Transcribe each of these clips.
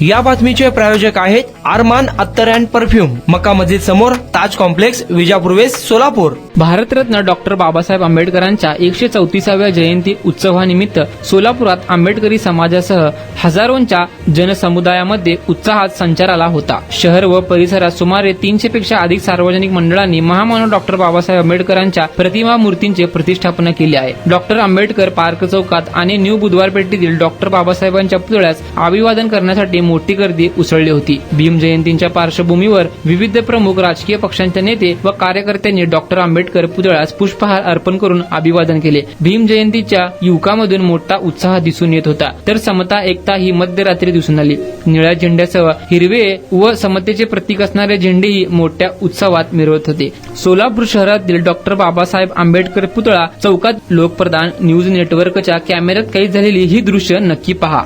या बातमीचे प्रायोजक आहेत आरमान अत्तर अँड परफ्यूम, मक्का मस्जिद समोर, Taj complex, Vijapur west, Solapur. Bharat Ratna doctor Babasaheb आंबेडकरांच्या 134व्या जयंती उत्सवानिमित्त सोलापुरात आंबेडकरी समाजासह हजारोंच्या जनसमुदायामध्ये उत्साहात संचार आला होता। शहर व परिसरात सुमारे 300 पेक्षा अधिक सार्वजनिक मंडळांनी महामानव डॉक्टर बाबासाहेब आंबेडकरांच्या प्रतिमा मूर्तींची प्रतिष्ठापना केली आहे। डॉक्टर आंबेडकर पार्क चौकात आणि न्यू बुधवारपेठेतील डॉक्टर बाबासाहेबांच्या पुतळ्यास अभिवादन करण्यासाठी मोठी गर्दी उसळली होती। भीम जयंतीच्या पार्श्वभूमीवर विविध प्रमुख राजकीय पक्षांचे नेते व कार्यकर्त्यांनी डॉक्टर आंबेडकर पुतळ्यास पुष्पहार अर्पण करून अभिवादन केले। भीम जयंतीच्या युवकांमधून मोठा उत्साह दिसून येत होता, तर समता एकता ही मध्यरात्री दिसून आली। निळ्या झेंड्यासह हिरवे व समतेचे प्रतीक असणारे झेंडेही मोठ्या उत्सवात मिरवत होते। सोलापूर शहरातील डॉक्टर बाबासाहेब आंबेडकर पुतळा चौकात लोकप्रधान न्यूज नेटवर्कच्या कॅमेऱ्यात कैद झालेली ही दृश्य नक्की पहा।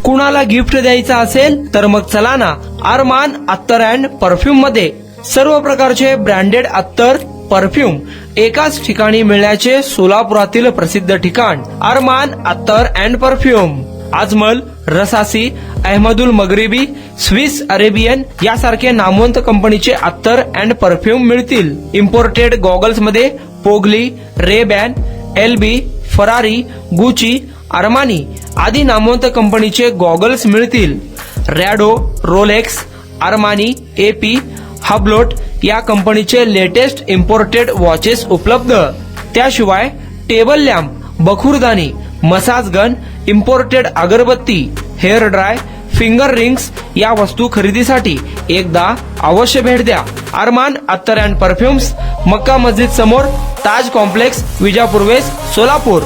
कुणाला गिफ्ट द्यायचा असेल तर मग चला ना अरमान अत्तर अँड परफ्यूम मध्ये सर्व प्रकारचे ब्रँडेड अत्तर परफ्यूम एकाच ठिकाणी मिळण्याचे सोलापुरातील प्रसिद्ध ठिकाण Armaan Attar and perfume. Ajmal, Rasasi, Ahmed Al Maghribi, Swiss Arabian यासारखे नामवंत कंपनीचे अत्तर अँड परफ्यूम मिळतील. इम्पोर्टेड गॉगल्स मध्ये पोगली, Ray Ban, LB, Ferrari, Gucci, Armani आदी नामवंत कंपनीचे गॉगल्स मिळतील. Rado, Rolex, Armani, AP, Hublot या कंपनीचे लेटेस्ट इम्पोर्टेड वॉचेस उपलब्ध. त्याशिवाय टेबल लॅम्प, बखुरदानी, मसाज गन, इम्पोर्टेड अगरबत्ती, हेअर ड्राय, फिंगर रिंग्स या वस्तू खरेदीसाठी एकदा अवश्य भेट द्या. अरमान अत्तर अँड परफ्युम्स, मक्का मस्जिद समोर, ताज कॉम्प्लेक्स, विजापूर वेस्ट, सोलापूर.